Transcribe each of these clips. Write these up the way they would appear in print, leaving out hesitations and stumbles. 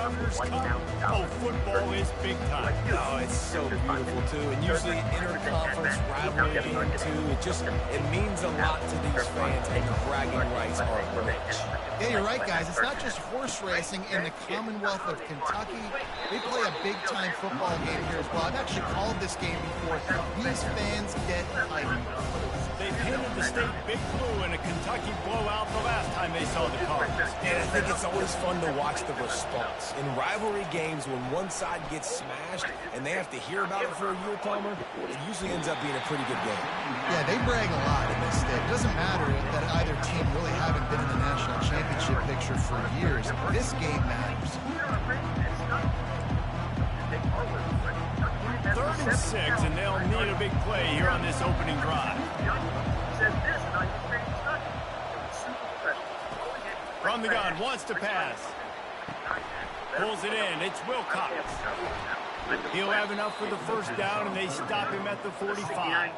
Oh, football is big time. Oh, it's so beautiful, too. And usually interconference rivalry game, too. It means a lot to these fans, and the bragging rights are rich. Yeah, you're right, guys. It's not just horse racing in the Commonwealth of Kentucky. They play a big-time football game here as well. I've actually called this game before. These fans get hyped. They painted the state big blue in a Kentucky blowout the last time they saw the Cardinals. And I think it's always fun to watch the response. In rivalry games, when one side gets smashed and they have to hear about it for a year, Palmer, it usually ends up being a pretty good game. Yeah, they brag a lot in this state. It doesn't matter that either team really haven't been in the national championship picture for years. This game matters. 3rd and 6, and they'll need a big play here on this opening drive. From the gun, wants to pass. Pulls it in. It's Wilcox. He'll have enough for the first down, and they stop him at the 45.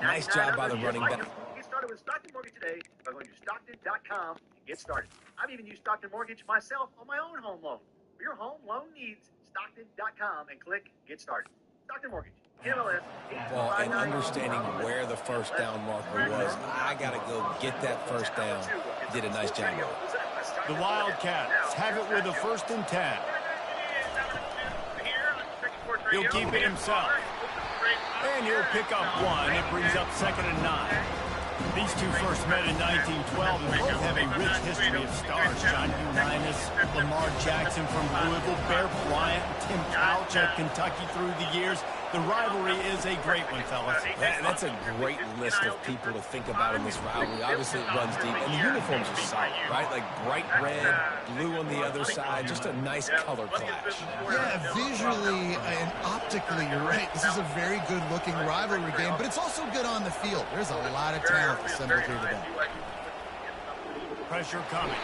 Nice job by the running back. Get started with Stockton Mortgage today by going to Stockton.com and get started. I've even used Stockton Mortgage myself on my own home loan. For your home loan needs, Stockton.com and click Get Started. Stockton Mortgage. MLS. Well, and understanding where the first down marker was, I got to go get that first down. Did a nice job. The Wildcats have it with a 1st and 10. He'll keep it himself. And he'll pick up 1. It brings up 2nd and 9. These two first met in 1912 and both have a rich history of stars. John Unitas, Lamar Jackson from Louisville, Bear Bryant, Tim Couch at Kentucky through the years. The rivalry is a great one, fellas. That's a great list of people to think about in this rivalry. Obviously, it runs deep, and the uniforms are solid, right? Like bright red, blue on the other side, just a nice color clash. Yeah, visually and optically, you're right. This is a very good-looking rivalry game, but it's also good on the field. There's a lot of talent assembled here today. Pressure coming.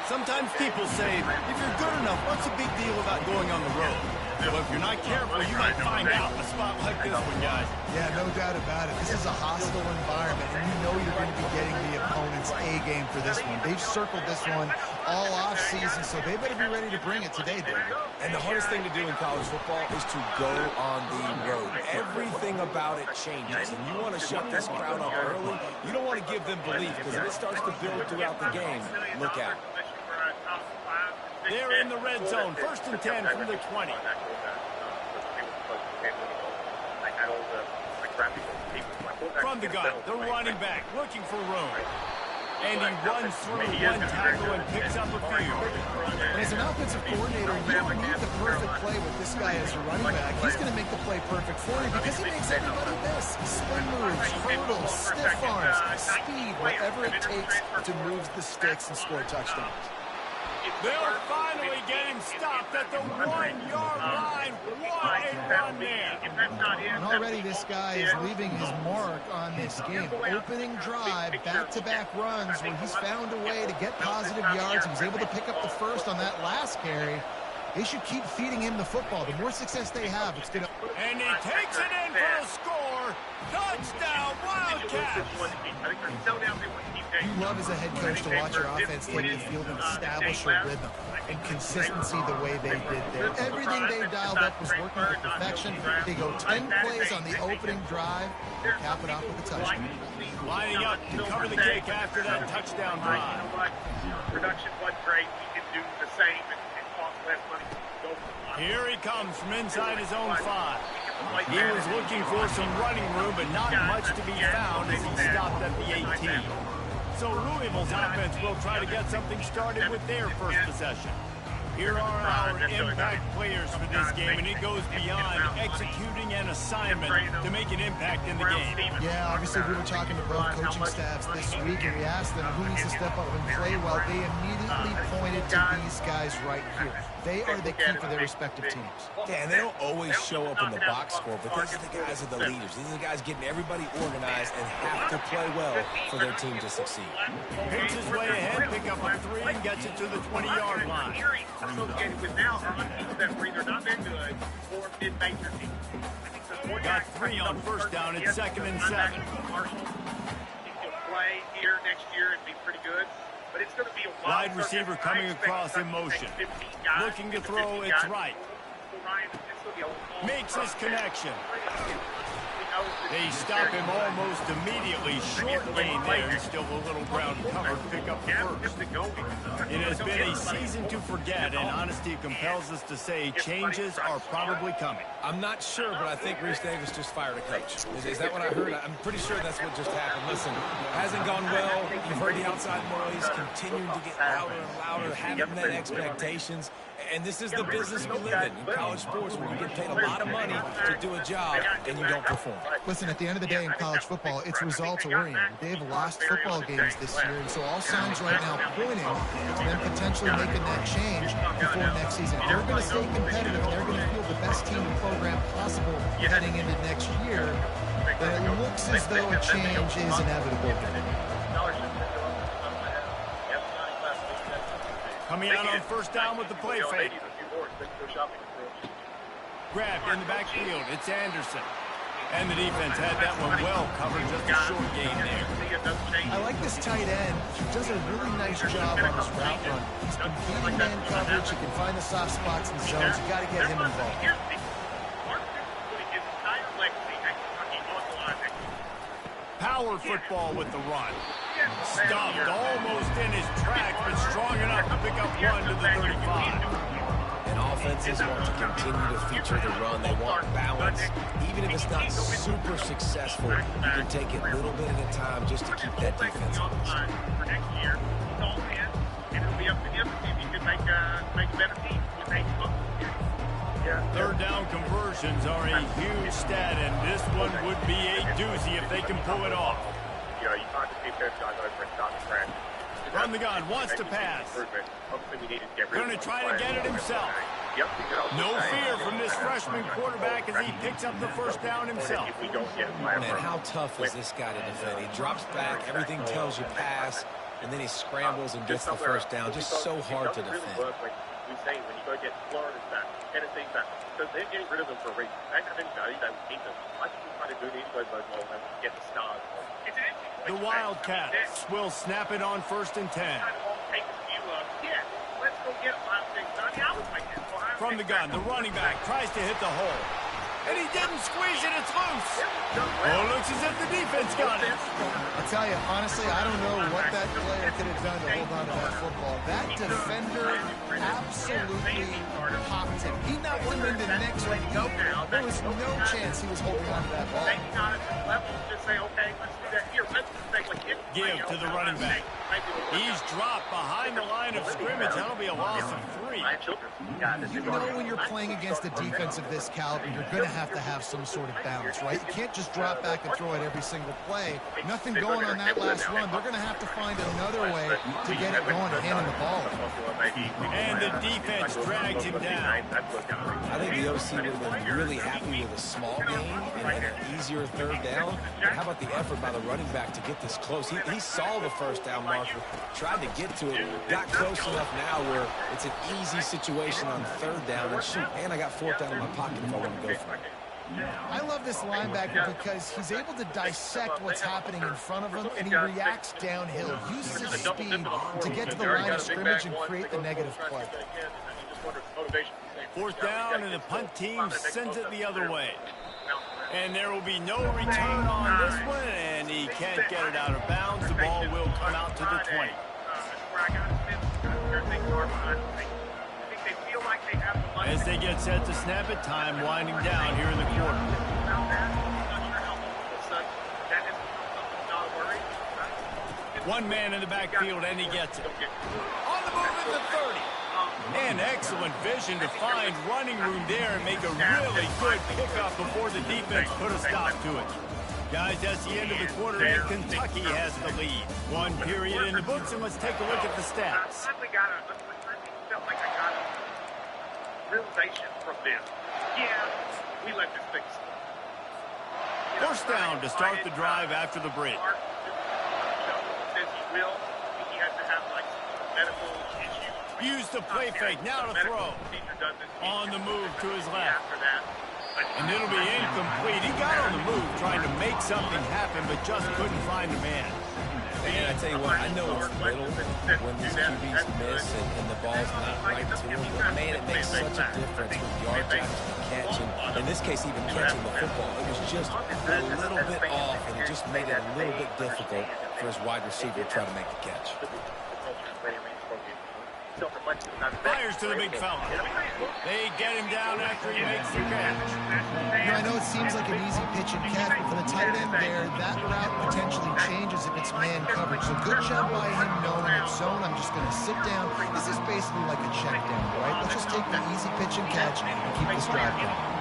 Sometimes people say, if you're good enough, what's the big deal about going on the road? Well, if you're not careful, you might find out in a spot like this one, guys. Yeah, no doubt about it. This is a hostile environment, and you know you're going to be getting the opponent's A game for this one. They've circled this one all off-season, so they better be ready to bring it today, David. And the hardest thing to do in college football is to go on the road. Everything about it changes, and you want to shut this crowd up early. You don't want to give them belief, because if it starts to build throughout the game, look out. They're in the red zone. 1st and 10 from the 20. From the gun, the running back looking for room. And he runs through one tackle and picks up a few. And as an offensive coordinator, you don't need the perfect play with this guy as a running back. He's going to make the play perfect for you because he makes everybody miss. Spin moves, hurdles, stiff arms, speed, whatever it takes to move the sticks and score touchdowns. They'll finally get him stopped at the 1-yard line. What a run there. And already this guy is leaving his mark on this game. Opening drive, back-to-back runs where he's found a way to get positive yards. He was able to pick up the first on that last carry. They should keep feeding him the football. The more success they have, it's going to... And he takes it in for the score. Touchdown, Wildcats. You love as a head coach to watch your offense take the field and establish a rhythm and consistency the way they did there. Everything they dialed up was working to perfection. They go 10 plays on the opening drive and cap it off with a touchdown. Lining up to cover the cake after that touchdown drive. Production wasn't great. He can do the same and cost less money. Here he comes from inside his own 5. He was looking for some running room, but not much to be found as he stopped at the 18. So Louisville's offense will try to get something started with their first possession. Here are our impact players for this game, and it goes beyond executing an assignment to make an impact in the game. Yeah, obviously we were talking to both coaching staffs this week, and we asked them who needs to step up and play well. They immediately pointed to these guys right here. They are the key for their respective teams. Yeah, and they don't always show up in the box score, but these are the guys that are the leaders. These are the guys getting everybody organized and have to play well for their team to succeed. Picks his way ahead, pick up a 3, and gets it to the 20-yard line. Associated with now are people that were either not been good or mid-major teams. Got 3 on first down. It's 2nd and 7. Marshall, he can play here next year and be pretty good. but it's going to be a Wide receiver coming across in motion. Looking to throw, it's right. Makes his connection. They stop him almost immediately. Short gain there. Still a little ground cover to pick up the first. It has been a season to forget, and honesty compels us to say changes are probably coming. I'm not sure, but I think Reese Davis just fired a coach. Is that what I heard? I'm pretty sure that's what just happened. Listen, hasn't gone well. You've heard the outside noise continuing to get louder and louder, having met expectations. And this is the business we live in college sports, where you get paid a lot of money to do a job and you don't perform. Listen, at the end of the day in college football, it's results-oriented. They've lost football games this year, and so all signs right now pointing to them potentially making that change before next season. They're going to stay competitive, and they're going to field the best team and program possible heading into next year. But it looks as though a change is inevitable. Coming out on first down with the play fake. Grabbed in the backfield. It's Anderson. And the defense had that one well covered, just a short gain there. I like this tight end. He does a really nice job on his route run. He's completing man coverage. He can find the soft spots in the zones. You got to get him involved. Power football with the run. Stuffed almost in his tracks, but strong enough to pick up one to the 35. And offenses want to continue to feature the run. They want balance. Even if it's not super successful, you can take it little bit at a time just to keep that defense honest. For next year, it's all in, and it'll be up to him to see if he can make a better team. Third down conversions are a huge stat, and this one would be a doozy if they can pull it off. You know, you talk to Steve Pittman over and stop the crash. From the gun, wants to pass. Going to try to get it himself. No fear from this freshman quarterback as he picks up the first down himself. Man, how tough is this guy to defend? He drops back, everything tells you pass, and then he scrambles and gets the first down. Just so hard to defend. We say when you go get Florida's back, Tennessee's back, because they're getting rid of them for a reason. They haven't value, they would keep them. I think we're trying to do these guys and get the stars. The Wildcats will snap it on first and 10. From the gun, the running back tries to hit the hole. And he didn't squeeze it, it's loose. Oh, looks as if the defense got it. I tell you, honestly, I don't know what that player could have done to hold on to that football. That defender absolutely popped him. He knocked him into the next one. There was no chance he was holding on to that ball. Give to the running back. He's dropped behind the line of scrimmage. That'll be a loss of 3. You know when you're playing against a defense of this caliber, you're going to have some sort of balance, right? You can't just drop back and throw it every single play. Nothing going on that last run. They're going to have to find another way to get it going and hand him the ball. And the defense drags him down. I think the OC would have been really happy with a small gain and an easier third down. But how about the effort by the running back to get this close? He saw the first down marker, tried to get to it, got close enough now where it's an easy situation on third down. And shoot, and I got fourth down in my pocket if I want to go for it. I love this linebacker because he's able to dissect what's happening in front of him, and he reacts downhill, uses his speed to get to the line of scrimmage and create the negative play. Fourth down, and the punt team sends it the other way. And there will be no return on this one, and he can't get it out of bounds. The ball will come out to the 20. As they get set to snap it, time winding down here in the quarter. One man in the backfield, and he gets it. On the move at the 30. And excellent vision to find running room there and make a really good pickup before the defense put a stop to it. Guys, that's the end of the quarter, and Kentucky has the lead. One period in the books, and let's take a look at the stats. Realization from this. Yeah, we let this fix. First down to start the drive after the break. Says he will. He has to have like medical issues. Use the play fake, now to throw. On the move to his left. And it'll be incomplete. He got on the move trying to make something happen, but just couldn't find a man. And I tell you what, I know it's little when these QBs miss and the ball's not right to them, but man, it makes such a difference with yards after the catch, and in this case, even catching the football. It was just a little bit off, and it just made it a little bit difficult for his wide receiver to try to make the catch. Fires to the big fella. They get him down after he makes the catch. You know, I know it seems like an easy pitch and catch, but for the tight end there, that route potentially changes if it's man coverage. So good job by him knowing it's zone. I'm just going to sit down. This is basically like a check down, right? Let's just take the easy pitch and catch and keep this drive going.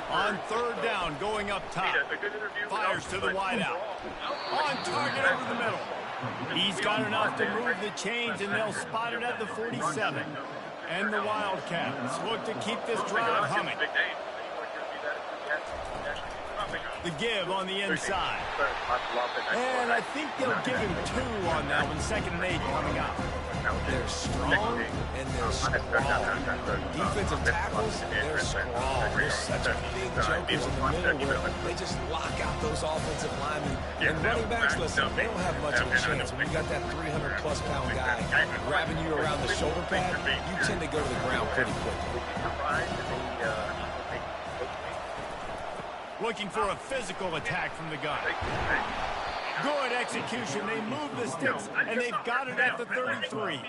On third down, going up top. Fires to the wideout. On target over the middle. He's got enough to move the chains, and they'll spot it at the 47. And the Wildcats look to keep this drive humming. The give on the inside. And I think they'll give him 2 on that one. 2nd and 8 coming up. They're strong and they're strong. Defensive tackles, they're strong. They're such big jokers in the middle where they just lock out those offensive linemen. And running backs, listen, they don't have much of a chance. When you got that 300-plus pound guy grabbing you around the shoulder pad, you tend to go to the ground pretty quickly. Looking for a physical attack from the gun. Good execution. They move the sticks, and they've got it at the 33.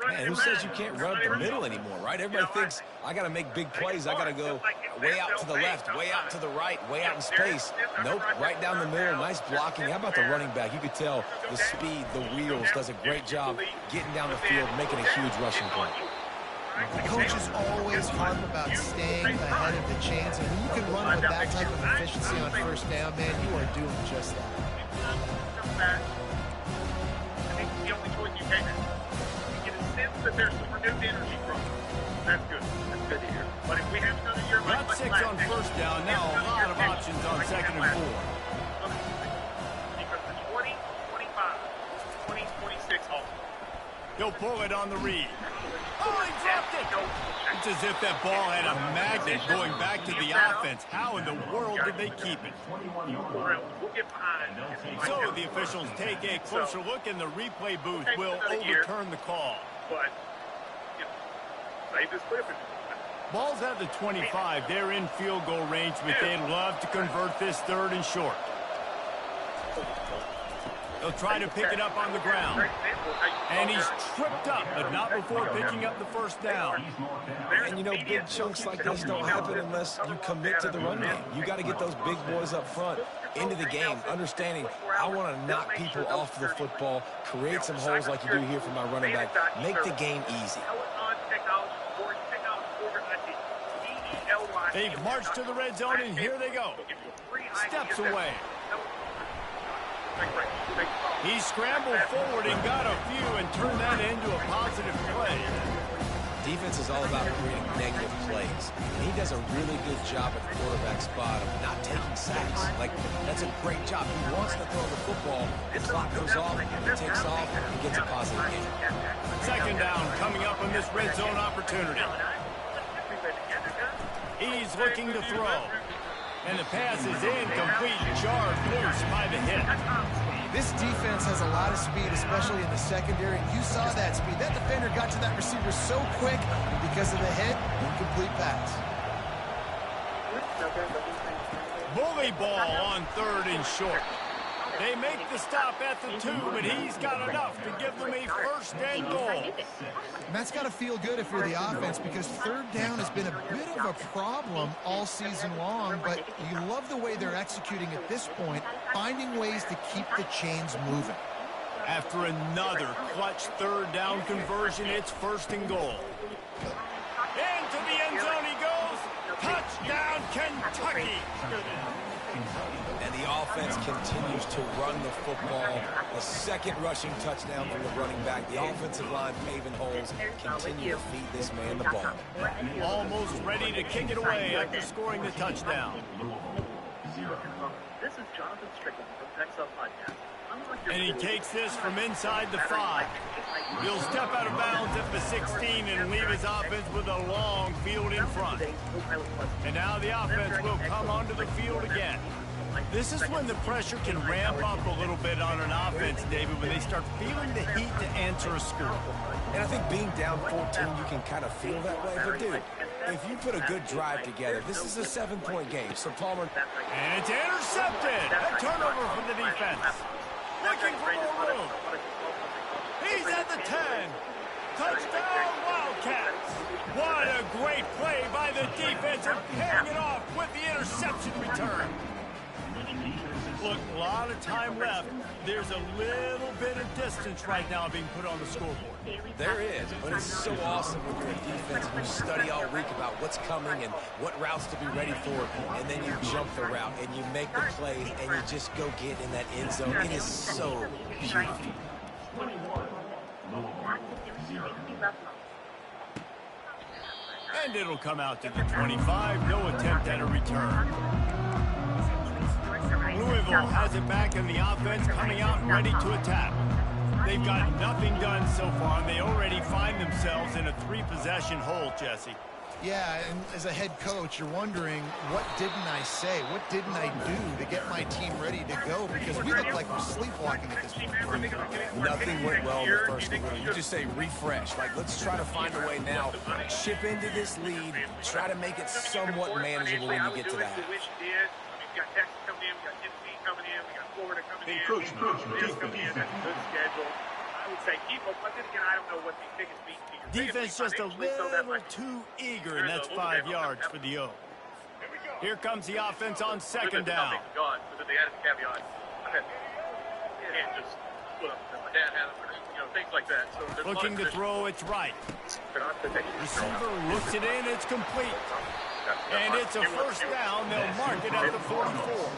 Man, who says you can't run up the middle anymore, right? Everybody thinks, I got to make big plays. I got to go way out to the left, way out to the right, way out in space. Nope, right down the middle. Nice blocking. How about the running back? You could tell the speed, the wheels, does a great job getting down the field, making a huge rushing play. The coaches always harp about staying ahead of the chains, and when you can run with that type of efficiency on first down, man, you are doing just that. I think the only choice you make is you get a sense that there's some renewed energy from it. That's good. That's good to hear. But if we have another year like Got 6 on first down. Now a lot of options on 2nd and 4. Because the 20, 25, 20, 26 home. He'll pull it on the read. Oh, he dropped it! It's as if that ball had a magnet going back to the offense. How in the world did they keep it? So the officials take a closer look, and the replay booth will overturn the call. But, save this clip. Ball's at the 25. They're in field goal range, but they'd love to convert this 3rd and short. They'll try to pick it up on the ground. And he's tripped up, but not before picking up the first down. And you know, big chunks like this don't happen unless you commit to the run game. You got to get those big boys up front into the game, understanding I want to knock people off the football, create some holes like you do here for my running back, make the game easy. They've marched to the red zone, and here they go. Steps away. He scrambled forward and got a few and turned that into a positive play. Defense is all about creating negative plays. And he does a really good job at the quarterback spot of not taking sacks. Like, that's a great job. He wants to throw the football. The clock goes off, he takes off, and gets a positive game. 2nd down coming up on this red zone opportunity. He's looking to throw. And the pass is incomplete, charged loose by the hit. This defense has a lot of speed, especially in the secondary. You saw that speed. That defender got to that receiver so quick, and because of the hit, incomplete pass. Bully ball on 3rd and short. They make the stop at the 2, but he's got enough to give them a 1st and goal. And that's got to feel good if you're the offense, because 3rd down has been a bit of a problem all season long, but you love the way they're executing at this point, finding ways to keep the chains moving. After another clutch 3rd down conversion, it's 1st and goal. Into the end zone he goes. Touchdown, Kentucky. And the offense continues to run the football. The 2nd rushing touchdown from the running back. The offensive line paving holes. Continue to feed this man the ball. Almost ready to kick it away after scoring the touchdown. This is Jonathan Strickland from Texas Podcast. And he takes this from inside the 5. He'll step out of bounds at the 16 and leave his offense with a long field in front. And now the offense will come onto the field again. This is when the pressure can ramp up a little bit on an offense, David, when they start feeling the heat to answer a score. And I think being down 14, you can kind of feel that way. But, dude, if you put a good drive together, this is a 7-point game. So, Palmer. And it's intercepted. A turnover from the defense. Looking for more room. He's at the 10. Touchdown, Wildcats. What a great play by the defense and paying it off with the interception return. Look, a lot of time left. There's a little bit of distance right now being put on the scoreboard. There is, but it's so awesome when you're a defense and you study all week about what's coming and what routes to be ready for, and then you jump the route and you make the plays and you just go get in that end zone. It is so beautiful. And it'll come out to the 25. No attempt at a return. Louisville has it back in the offense, coming out and ready to attack. They've got nothing done so far, and they already find themselves in a 3-possession hole, Jesse. Yeah, and as a head coach, you're wondering, what didn't I say? What didn't I do to get my team ready to go? Because we look like we're sleepwalking at this point. Nothing went well in the first quarter. You just say refresh. Like, let's try to find a way now. Chip into this lead. Try to make it somewhat manageable when you get to that. We got Texas coming in, we got Tennessee coming in, we got Florida coming in, coming in. That's a good schedule. I would say keep up, but then again, I don't know what the biggest beat is. Defense just a little too eager, and that's 5 yards for the O. Here comes the offense on second down. Gone, but then they added the caveat. You can't just put up my dad had them, things like that. So looking to throw, it's right. Receiver looks it in, it's complete. And it's a first down. They'll mark it at the 44.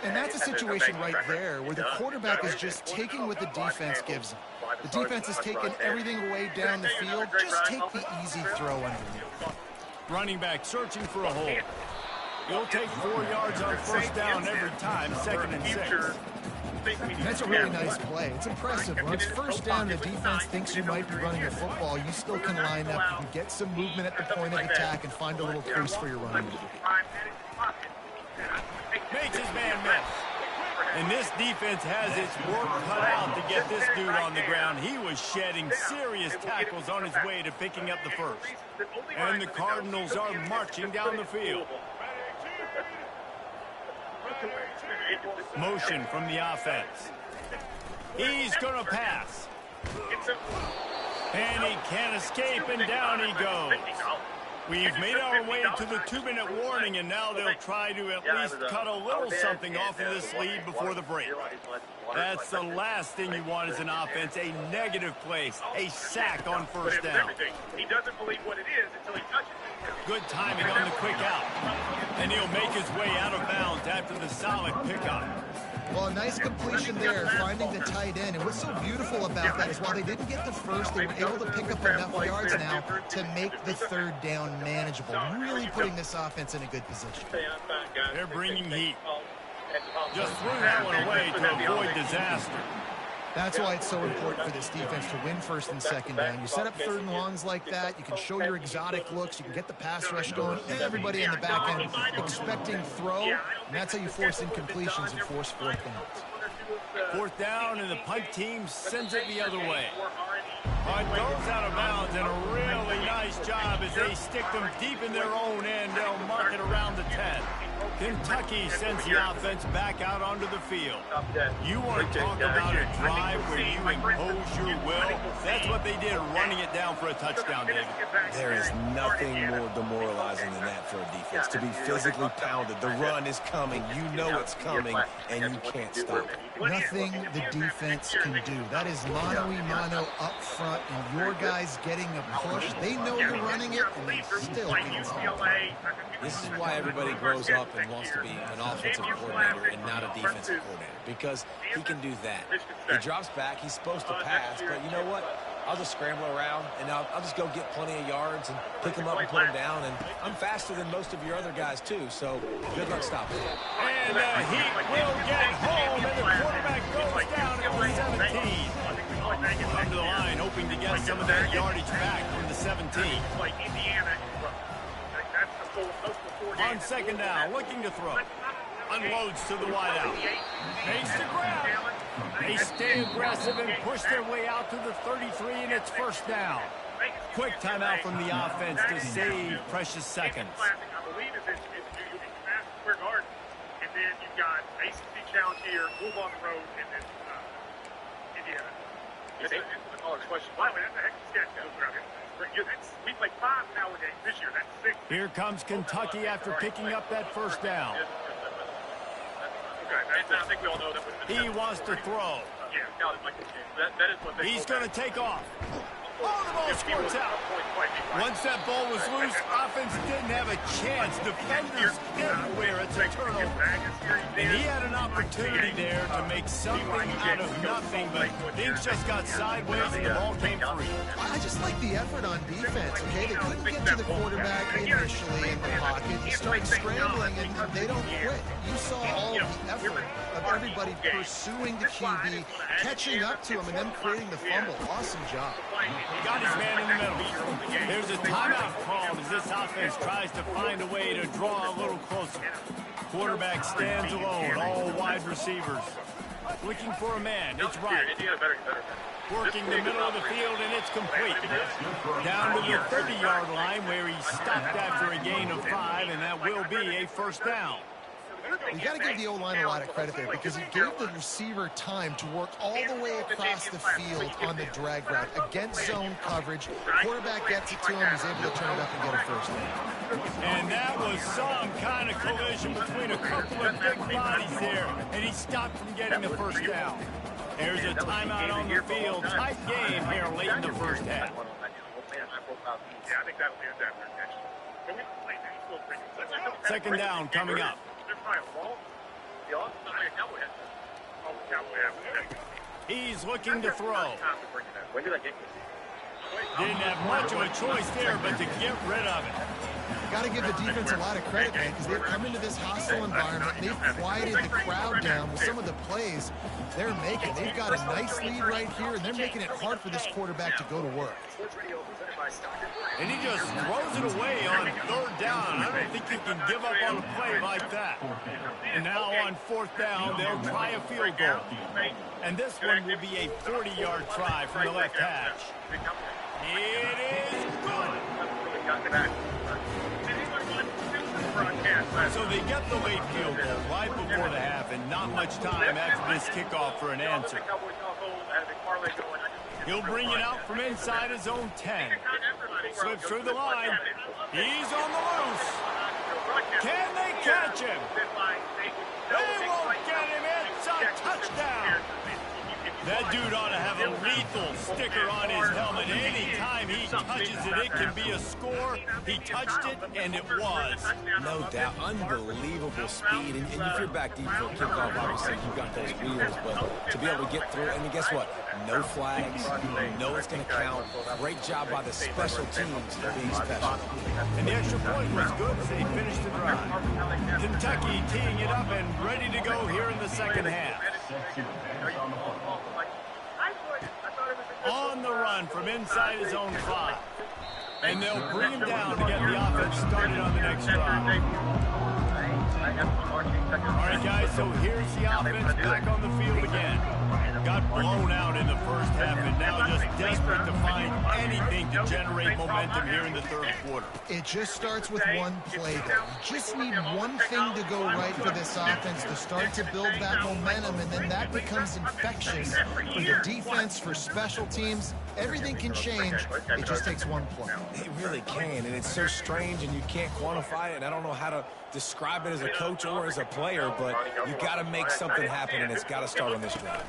And that's a situation right there where the quarterback is just taking what the defense gives him. The defense is taking everything away down the field. Just take the easy throw underneath. Running back searching for a hole. He'll take 4 yards on first down every time, 2nd and 6. That's a really nice play. It's impressive. When it's first down, the defense thinks you might be running a football. You still can line up. You can get some movement at the point of attack and find a little crease for your running. Makes his man miss. And this defense has its work cut out to get this dude on the ground. He was shedding serious tackles on his way to picking up the first. And the Cardinals are marching down the field. Motion from the offense. He's going to pass. And he can't escape, and down he goes. We've made our way to the 2-minute warning, and now they'll try to at least cut a little something off of this lead before the break. That's the last thing you want as an offense, a negative play, a sack on first down. He doesn't believe what it is until he touches it. Good timing on the quick out. And he'll make his way out of bounds after the solid pickup. Well, a nice completion there, finding the tight end. And what's so beautiful about that is while they didn't get the first, they were able to pick up enough yards now to make the 3rd down manageable. Really putting this offense in a good position. They're bringing heat. Just threw that one away to avoid disaster. That's why it's so important for this defense to win 1st and 2nd down. You set up 3rd and longs like that, you can show your exotic looks, you can get the pass rush going, everybody in the back end expecting throw, and that's how you force incompletions and force 4th downs. 4th down, and the punt team sends it the other way. Punt goes out of bounds, and a really nice job as they stick them deep in their own end. They'll mark it around the 10. Kentucky sends the offense back out onto the field. You want to talk about a drive where you impose your will? That's what they did, running it down for a touchdown, David. There is nothing more demoralizing than that for a defense, to be physically pounded. The run is coming. You know it's coming, and you can't stop it. Nothing the defense can do. That is mano-a-mano up front, and your guys getting a push. They know you're running it, and they still can't stop it. This is why everybody grows up and wants to be an offensive coordinator and not a defensive coordinator, because he can do that. He drops back, he's supposed to pass, but you know what? I'll just scramble around, and I'll just go get plenty of yards and pick them up and put them down, and I'm faster than most of your other guys, too, so good luck stopping. And the Heat will get home, and the quarterback goes down at the 17. Come to the line, hoping to get some of that yardage back from the 17. Like Indiana and Rome. That's the 4 On second down, looking to throw. Unloads to the wideout. Makes the grab. They stay aggressive and push their way out to the 33, and it's first down. Quick timeout from the offense to save precious seconds. I believe is you fast square guard, and then you've got ACC challenge here, move on the road, and then Indiana. It's a college question. By the way, that's a heck of a sketch. We played 5 power games this year. That's 6. Here comes Kentucky after picking up that first down. I think we all know that. He wants to throw. Yeah, that is what they. He's going to take off. Oh, the ball squirts out. Once that ball was loose, offense didn't have a chance. Defenders everywhere. It's a turnover. And he had an opportunity there to make something out of nothing, but things just got sideways and the ball came free. I just like the effort on defense, okay? They couldn't get to the quarterback initially in the pocket. He started scrambling, and they don't quit. You saw all of the effort of everybody pursuing the QB, catching up to him, and then creating the fumble. Awesome job. He got his man in the middle. There's a timeout called as this offense tries to find a way to draw a little closer. Quarterback stands alone, all wide receivers. Looking for a man, it's right. Working the middle of the field, and it's complete. Down to the 30-yard line where he stopped after a gain of 5, and that will be a first down. You got to give the O-line a lot of credit there because he gave the receiver time to work all the way across the field on the drag route against zone coverage. Quarterback gets it to him. He's able to turn it up and get a first down. And that was some kind of collision between a couple of big bodies there, and he stopped from getting the first down. There's a timeout on the field. Tight game here late in the first half. Yeah, I think that'll be a definite catch. Second down coming up. He's looking to throw. Didn't have much of a choice there, but to get rid of it. Got to give the defense a lot of credit, man, because they've come into this hostile environment. They've quieted the crowd down with some of the plays they're making. They've got a nice lead right here, and they're making it hard for this quarterback to go to work. And he just throws it away on third down. I don't think you can give up on a play like that. And now on fourth down, they'll try a field goal. And this one will be a 40-yard try from the left hash. It is good. So they get the late field goal right before the half, and not much time after this kickoff for an answer. He'll bring it out from inside his own 10. Slips through the line. He's on the loose. Can they catch him? They won't get him. It's a touchdown. That dude ought to have a lethal sticker on his helmet. Anytime he touches it, it can be a score. He touched it, and it was. No doubt. Unbelievable speed. And if you're back deep for a kickoff, obviously you've got those wheels. But to be able to get through, and guess what? No flags. You know it's going to count. Great job by the special teams for being special. And the extra point was good as they finished the drive. Kentucky teeing it up and ready to go here in the second half. On the run from inside his own 5. And they'll bring him down to get the offense started on the next drive. All right, guys, so here's the offense back on the field again. Got blown out in the first half and now just desperate to find anything to generate momentum here in the third quarter. It just starts with one play, though. You just need one thing to go right for this offense to start to build that momentum, and then that becomes infectious for the defense, for special teams. Everything can change. It just takes one play. It really can, and it's so strange, and you can't quantify it, and I don't know how to describe it as a coach or as a player, but you got to make something happen, and it's got to start on this drive.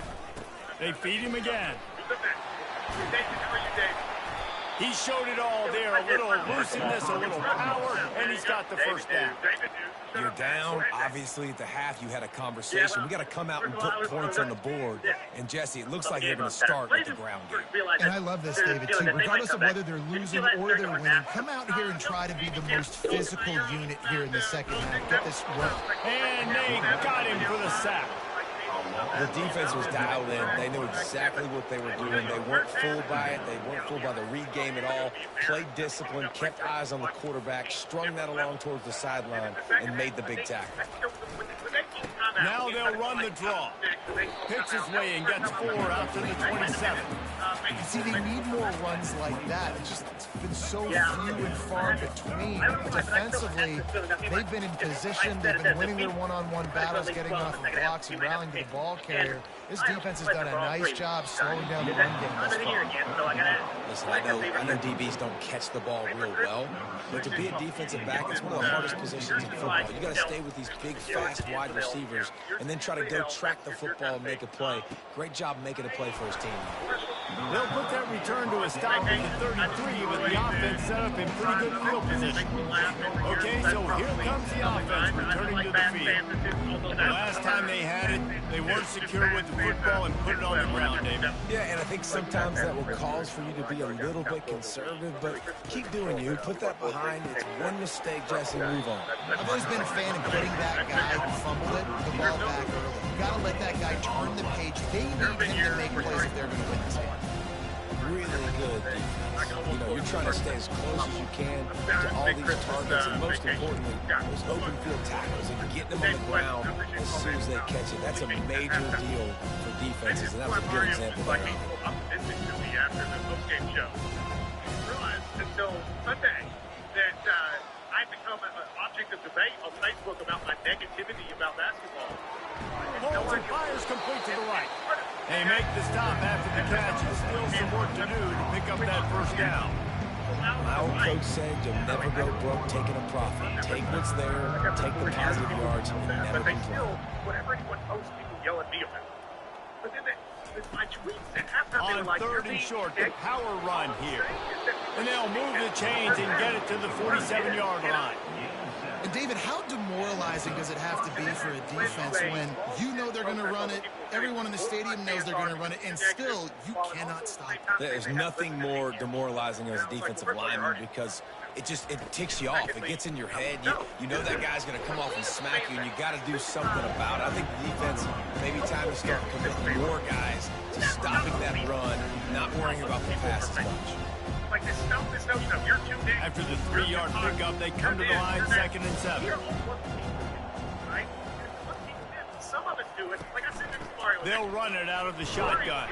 They feed him again. He showed it all there. A little looseness, a little power, and he's got the first down. You're down. Obviously, at the half, you had a conversation. We got to come out and put points on the board. And, Jesse, it looks like they're going to start with the ground game. And I love this, David, too. Regardless of whether they're losing or they're winning, come out here and try to be the most physical unit here in the second half. Get this right. And they got him for the sack. The defense was dialed in. They knew exactly what they were doing. They weren't fooled by it. They weren't fooled by the read game at all. Played discipline, kept eyes on the quarterback, strung that along towards the sideline, and made the big tackle. Now they'll run the draw. Picks his way and gets 4 out to the 27. See, they need more runs like that. It's been so few and far between. Defensively, they've been in position. They've been winning their one-on-one battles, getting off of blocks and rallying to the ball carrier. This defense has done a nice job slowing down the run game thus far. Listen, I know DBs don't catch the ball real well, but to be a defensive back, it's one of the hardest positions in football. You got to stay with these big, fast wide receivers and then try to go track the football and make a play. Great job making a play for his team. They'll put that return to a stop at the 33, but the offense set up in pretty good field position. Okay, so here comes the offense returning to the field. The last time they had it, they weren't secure with the football and put it on the ground, David. Yeah, and I think sometimes that will cause for you to be a little bit conservative, but keep doing you. Put that behind. It's one mistake, Jesse, move on. I've always been a fan of getting that guy who fumbled it, the ball back early. You got to let that guy turn the page. They need him to make plays if they're going to win this game. Really good defense. You know, you're trying to stay as close as you can to all these targets, and most importantly, those open field tackles and getting them on the ground as soon as they catch it. That's a major deal for defenses, and that was a good example there. After the post-game show, realized until Sunday that I've become an object of debate on Facebook about my negativity about basketball. Holds and fires complete to the right. They make the stop after the catch, and still some work to do to pick up that first down. My old coach said you'll never go broke taking a profit. Take what's there, take the positive yards, and never complain. Whatever anyone posts, people yell at me about. But then my tweets at halftime, they were On like, 3rd and short, the power run here. And they'll move the chains and get it to the 47-yard line. And David, how demoralizing does it have to be for a defense when you know they're going to run it, everyone in the stadium knows they're going to run it, and still you cannot stop it? There's nothing more demoralizing as a defensive lineman because it ticks you off. It gets in your head. You know that guy's going to come off and smack you, and you got to do something about it. I think the defense, maybe time to start committing more guys to stopping that run, not worrying about the pass as much. Like this notion of you're too big. After the 3-yard pickup, they come to the line 2nd and 7. Right? Some of us do it. Like I said, they'll run it out of the shotgun.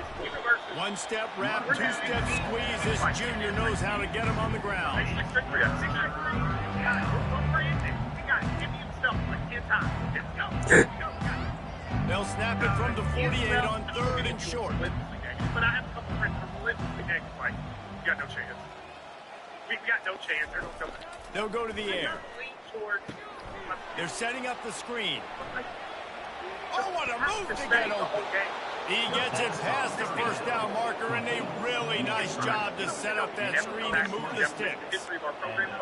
1-step wrap, 2-step squeeze. This junior knows how to get him on the ground. They'll snap it from the 48 on 3rd and short. But I have a couple friends from Louisville. Like, we got no chance. We've got no chance. They'll go to the air. They're setting up the screen. Oh, what a move to get open. He gets it past the first down marker, and a really nice job to set up that screen and move the sticks.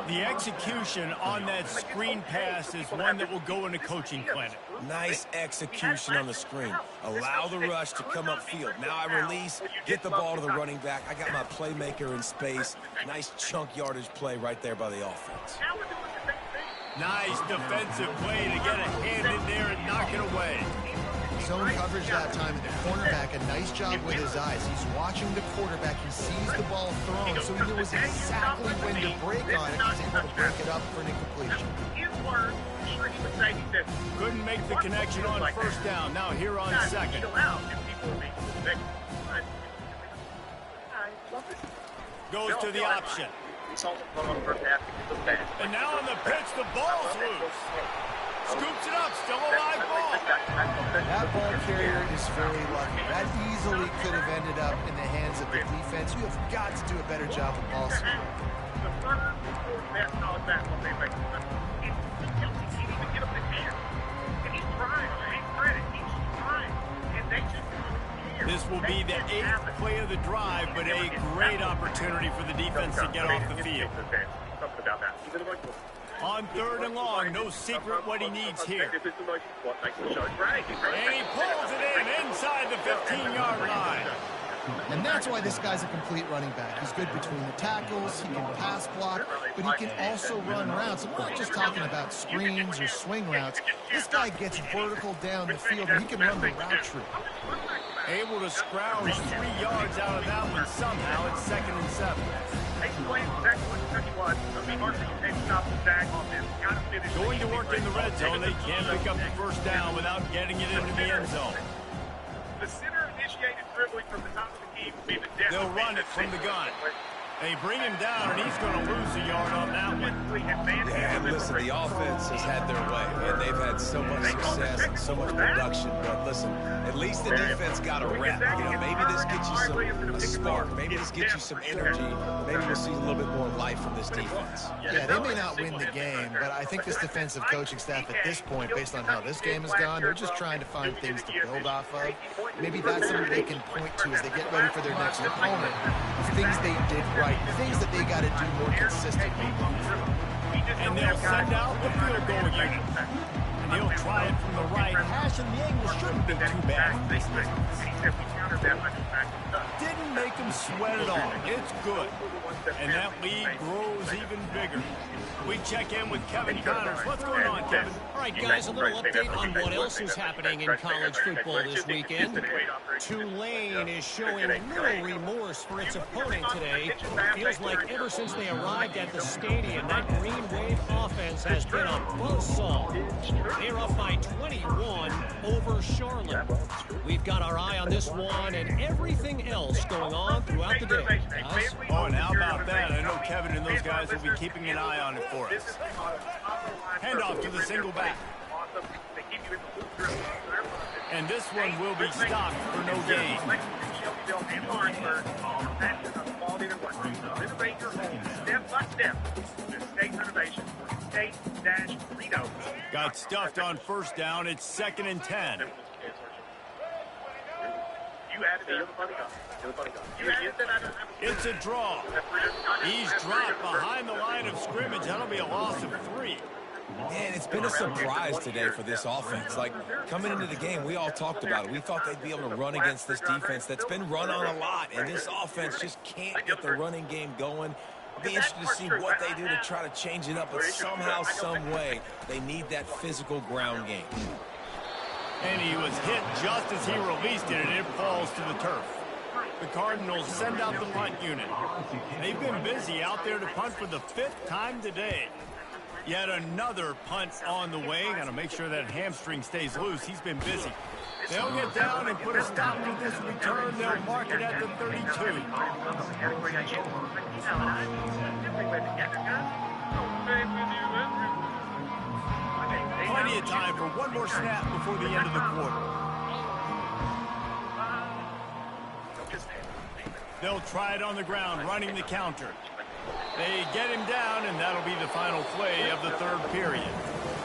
The execution on that screen pass is one that will go in a coaching clinic. Nice execution on the screen. Allow the rush to come upfield. Now I release, get the ball to the running back. I got my playmaker in space. Nice chunk yardage play right there by the offense. Nice defensive play to get a hand in there and knock it away. Zone coverage that time, and the cornerback, a nice job with his eyes. He's watching the quarterback. He sees the ball thrown, so he knows exactly when to break on it. He's able to break it up for an incompletion. Couldn't make the connection on first down. Now here on 2nd. Goes to the option. And now on the pitch, the ball's loose. Scoops it up, still a live ball. That ball carrier is very lucky. That easily could have ended up in the hands of the defense. You have got to do a better job with ball security. The third or best college basketball they make. He can't even get up the hand. And he's trying. I ain't credit. He's trying. And they just this will be the 8th play of the drive, but a great opportunity for the defense to get off the field. Something about that. On 3rd and long, no secret what he needs here. And he pulls it in inside the 15-yard line. And that's why this guy's a complete running back. He's good between the tackles, he can pass block, but he can also run routes. And we're not just talking about screens or swing routes. This guy gets vertical down the field, and he can run the route tree. Able to scrounge 3 yards out of that one somehow. It's 2nd and 7. Going to work in the red zone. They can't pick up the first down without getting it into the end zone. The center initiated dribbling from the top of the key will be the depth. They'll run it from the gun. They bring him down, and he's going to lose a yard on that one. Yeah, and listen, the offense has had their way, and they've had so much success and so much production. But listen, at least the defense got a rep. You know, maybe this gets you a spark. Maybe this gets you some energy. Maybe we'll see a little bit more life from this defense. Yeah, they may not win the game, but I think this defensive coaching staff at this point, based on how this game has gone, they're just trying to find things to build off of. Maybe that's something they can point to as they get ready for their next opponent, of things they did right. Things that they got to do more consistently. And they'll send out the field goal unit. And he'll try it from the right hash, and the angle shouldn't be too bad. Didn't make him sweat at all. It's good. And that lead grows even bigger. We check in with Kevin Connors. What's going on, Kevin? All right, guys, a little update on what else is happening in college football this weekend. Tulane is showing little remorse for its opponent today. Feels like ever since they arrived at the stadium, that Green Wave offense has been a buzzsaw. They're up by 21 over Charlotte. We've got our eye on this one and everything else going on throughout the day. Guys? Oh, and how about that? I know Kevin and those guys will be keeping an eye on it for us. Handoff to the single back. And this one will be stopped for no gain. Got stuffed on first down. It's 2nd and 10. It's a draw. He's dropped behind the line of scrimmage. That'll be a loss of 3. Man, it's been a surprise today for this offense. Like, coming into the game, we all talked about it. We thought they'd be able to run against this defense that's been run on a lot, and this offense just can't get the running game going. It'll be interesting to see what they do to try to change it up, but somehow, some way, they need that physical ground game. And he was hit just as he released it, and it falls to the turf. The Cardinals send out the punt unit. They've been busy out there to punt for the 5th time today. Yet another punt on the way. Got to make sure that hamstring stays loose. He's been busy. They'll get down and put a stop to this return. They'll mark it at the 32. Plenty of time for one more snap before the end of the quarter. They'll try it on the ground, running the counter. They get him down, and that'll be the final play of the 3rd period.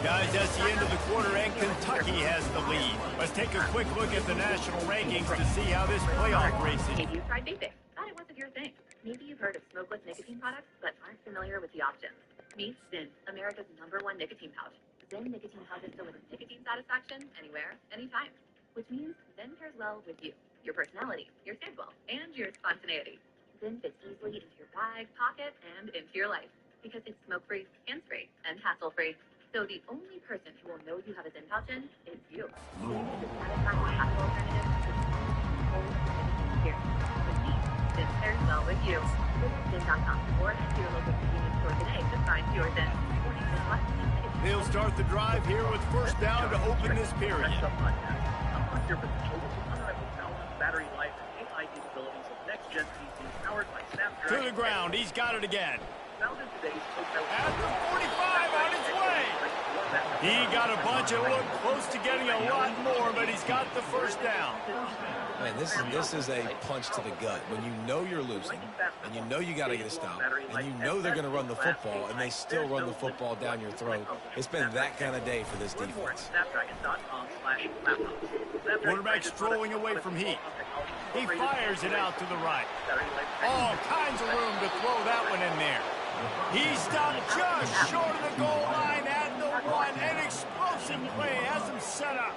Guys, that's the end of the quarter, and Kentucky has the lead. Let's take a quick look at the national rankings to see how this playoff race is. Maybe you've tried vaping. Thought it wasn't your thing. Maybe you've heard of smokeless nicotine products, but aren't familiar with the options. Meet Zyn, America's #1 nicotine pouch. Zyn nicotine pouches deliver nicotine satisfaction anywhere, anytime. Which means Zyn pairs well with you, your personality, your schedule, and your spontaneity. Zyn fits easily into your bag, pocket, and into your life because it's smoke-free, hands-free, and hassle-free. So the only person who will know you have a Zyn pouch in is you. Zyn is a satisfying hassle alternative to here. With me, Zyn pairs well with you. Visit Zyn.com or head to your local convenience store today to find your Zyn. They'll start the drive here with first down to open this period. To the ground, he's got it again. At the 45, on his way. He got a bunch and looked close to getting a lot more, but he's got the first down. Man, this is a punch to the gut. When you know you're losing, and you know you got to get a stop, and you know they're going to run the football, and they still run the football down your throat. It's been that kind of day for this defense. Quarterback strolling away from heat. He fires it out to the right. All kinds of room to throw that one in there. He stopped just short of the goal line at the One, an explosive play has them set up.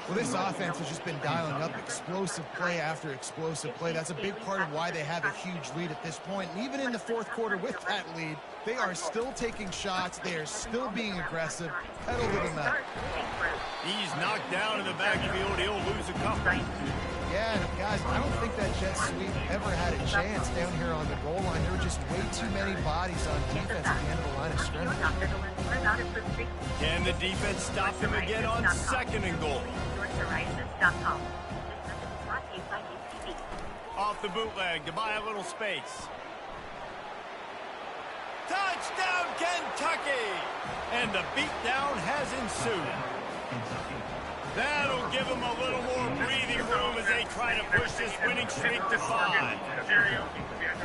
Well, this offense has just been dialing up explosive play after explosive play. That's a big part of why they have a huge lead at this point. And even in the fourth quarter with that lead, they are still taking shots. They are still being aggressive. Pedal to the metal. He's knocked down in the backfield. He'll lose a couple. Yeah, and guys, I don't think that jet sweep ever had a chance down here on the goal line. There were just way too many bodies on defense at the end of the line of scrimmage. Can the defense stop them again on second and goal? Off the bootleg to buy a little space. Touchdown, Kentucky! And the beatdown has ensued. That'll give them a little more breathing room as they try to push this winning streak to 5.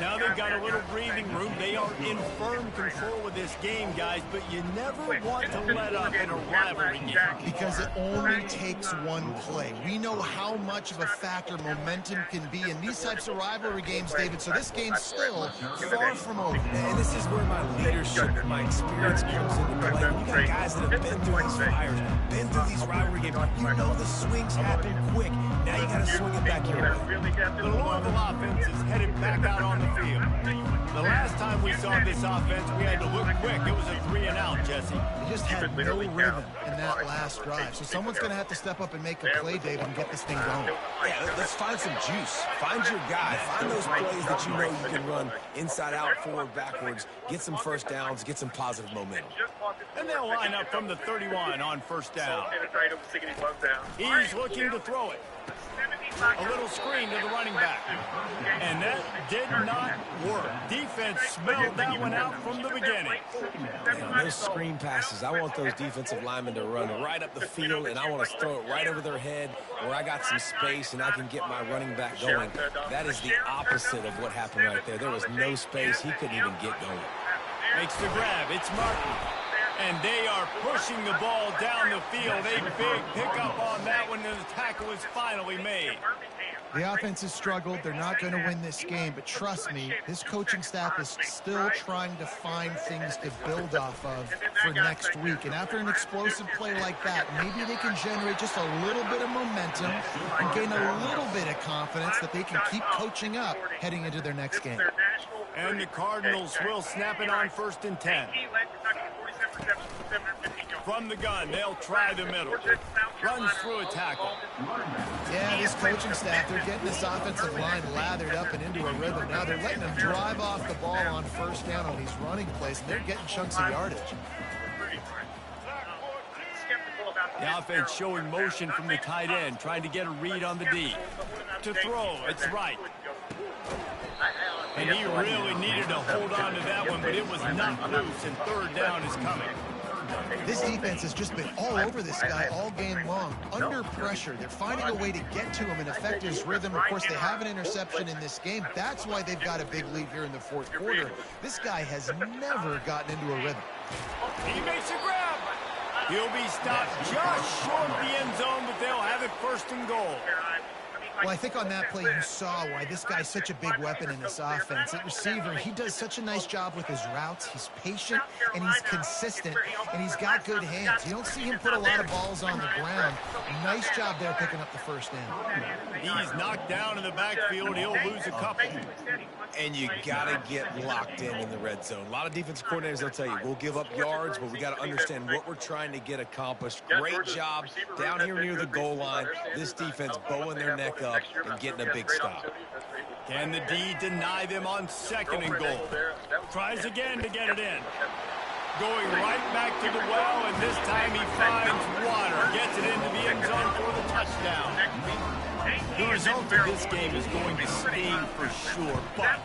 Now they've got a little breathing room. They are in firm control of this game, guys, but you never want to let up in a rivalry game. Because it only takes one play. We know how much of a factor momentum can be in these types of rivalry games, David, so this game's still far from over. And this is where my leadership and my experience comes into play. You got guys that have been through these fires, been through these rivalry games. You know the swings happen quick. Now you got to swing it back your way. The Louisville offense is headed back out on the field. The last time we saw this offense, we had to look quick. It was a 3-and-out, Jesse. They just had no rhythm in that last drive. So someone's going to have to step up and make a play, David, and get this thing going. Yeah, let's find some juice. Find your guy. Find those plays that you know you can run inside out, forward, backwards. Get some first downs. Get some positive momentum. And they'll line up from the 31 on first down. He's looking to throw it. A little screen to the running back. And that did not work. Defense smelled that one out from the beginning. Man, those screen passes, I want those defensive linemen to run right up the field, and I want to throw it right over their head where I got some space and I can get my running back going. That is the opposite of what happened right there. There was no space. He couldn't even get going. Makes the grab. It's Martin. And they are pushing the ball down the field. A big pickup on that one, and the tackle is finally made. The offense has struggled. They're not going to win this game, but trust me, this coaching staff is still trying to find things to build off of for next week. And after an explosive play like that, maybe they can generate just a little bit of momentum and gain a little bit of confidence that they can keep coaching up heading into their next game. And the Cardinals will snap it on 1st and 10. From the gun, they'll try the middle. Runs through a tackle. Yeah, this coaching staff, they're getting this offensive line lathered up and into a rhythm. Now they're letting them drive off the ball on first down on these running plays, and they're getting chunks of yardage. The offense showing motion from the tight end, trying to get a read on the D. To throw, it's right. And he really needed to hold on to that one, but it was not loose, and 3rd down is coming. This defense has just been all over this guy all game long. Under pressure, they're finding a way to get to him and affect his rhythm. Of course, they have an interception in this game. That's why they've got a big lead here in the 4th quarter. This guy has never gotten into a rhythm. He makes a grab. He'll be stopped just short of the end zone, but they'll have it 1st and goal. Well, I think on that play you saw why this guy's such a big weapon in this offense. At receiver, he does such a nice job with his routes. He's patient, and he's consistent, and he's got good hands. You don't see him put a lot of balls on the ground. Nice job there picking up the 1st down. He's knocked down in the backfield. He'll lose a couple. And you got to get locked in the red zone. A lot of defensive coordinators, they'll tell you, we'll give up yards, but we got to understand what we're trying to get accomplished. Great job down here near the goal line. This defense bowing their neck up and getting a big stop. Can the D deny them on 2nd and goal? Tries again to get it in. Going right back to the well, and this time he finds water. Gets it into the end zone for the touchdown. The result of this game is going to sting for sure, but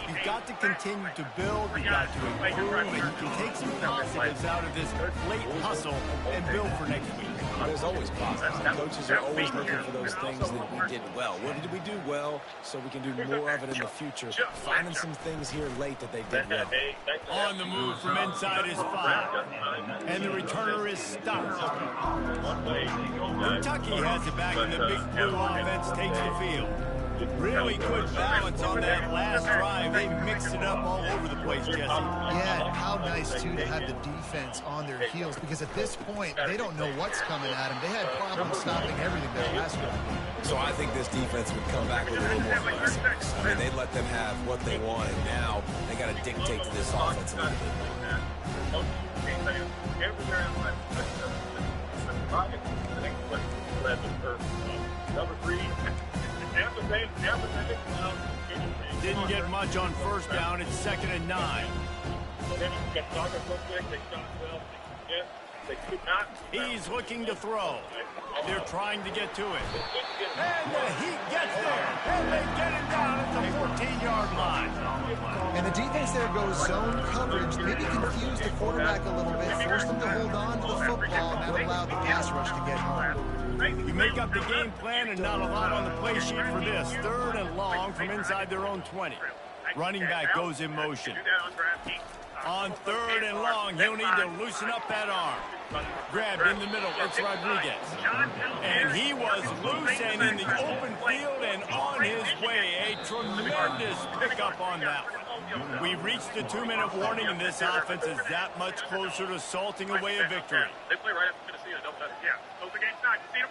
you've got to continue to build, you've got to improve, and you can take some positives out of this late hustle and build for next week. There's always positives. Coaches are always looking for those things that we did well. What did we do well so we can do more of it in the future? Finding some things here late that they did well. On the move from inside his 5. And the returner is stopped. Kentucky has it back, and the big blue offense takes the field. Really good balance on that last drive. They mixed it up all over the place, Jesse. Yeah, and how nice, too, to have the defense on their heels, because at this point, they don't know what's coming at them. They had problems stopping everything that last week. So I think this defense would come back with a little more aggressiveness. I mean, they let them have what they want, and now they got to dictate to this offense a little bit. Number 3. Didn't get much on first down. It's 2nd and 9. He's looking to throw. They're trying to get to it. And the Heat gets there. And they get him down at the 14-yard line. And the defense there goes zone coverage, maybe confused the quarterback a little bit, forced him to hold on to the football, and that allowed the pass rush to get home. You make up the game plan and not a lot on the play sheet for this. 3rd and long from inside their own 20. Running back goes in motion. On 3rd and long, he'll need to loosen up that arm. Grabbed in the middle, it's Rodriguez. And he was loose and in the open field and on his way. A tremendous pickup on that one. We've reached the 2-minute warning, and this offense is that much closer to salting away a victory. They play right after Tennessee. Yeah, so the game's not. See you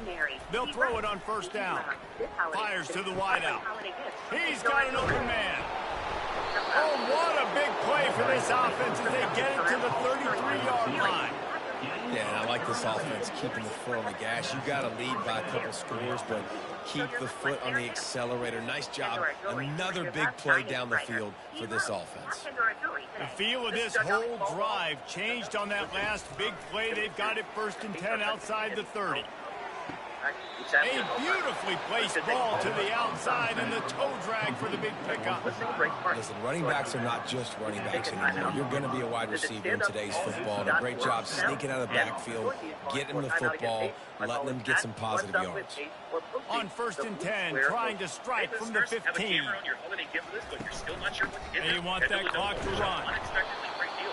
tomorrow. They'll throw it on first down. Fires to the wideout. He's got an open man. Oh, what a big play for this offense as they get it to the 33-yard line. Yeah, and I like this offense keeping the foot on the gas. You got to lead by a couple scores, but keep the foot on the accelerator. Nice job. Another big play down the field for this offense. The feel of this whole drive changed on that last big play. They've got it 1st and 10 outside the 30. A beautifully placed ball to the outside and the toe drag for the big pickup. Listen, running backs are not just running backs anymore. You're going to be a wide receiver in today's football. And a great job sneaking out of the backfield, getting the football, letting them get some positive yards. On 1st and 10, trying to strike from the 15. And you want that clock to run.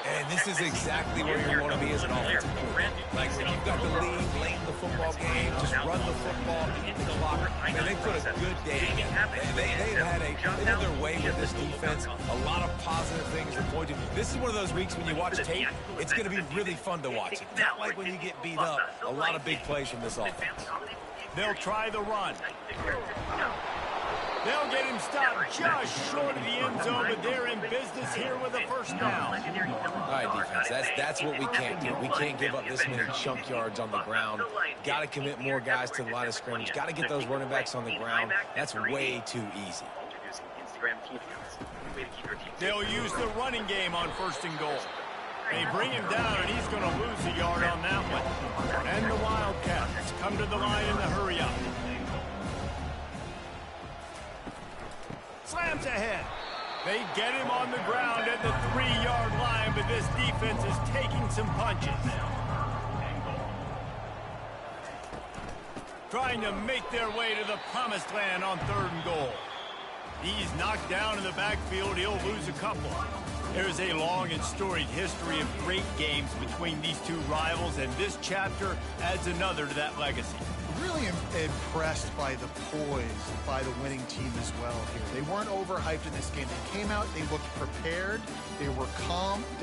And this is exactly where you want to be as an offensive coordinator. Like when you've got the lead late in the football game, just run the football, eat the clock, and they put a good day together. They've had their way with this defense. A lot of positive things to point to. This is one of those weeks when you watch tape, it's going to be really fun to watch. Not like when you get beat up. A lot of big plays from this offense. They'll try the run. They'll get him stopped just short of the end zone, but they're in business here with a first down. All right, defense, that's what we can't do. We can't give up this many chunk yards on the ground. Got to commit more guys to the line of scrimmage. Got to get those running backs on the ground. That's way too easy. They'll use the running game on 1st and goal. They bring him down, and he's going to lose a yard on that one. And the Wildcats come to the line in the hurry-up. Slams ahead. They get him on the ground at the 3-yard line, but this defense is taking some punches. Trying to make their way to the promised land on 3rd and goal. He's knocked down in the backfield. He'll lose a couple. There's a long and storied history of great games between these two rivals, and this chapter adds another to that legacy. Really impressed by the poise by the winning team as well here. They weren't overhyped in this game. They came out, they looked prepared, they were calm.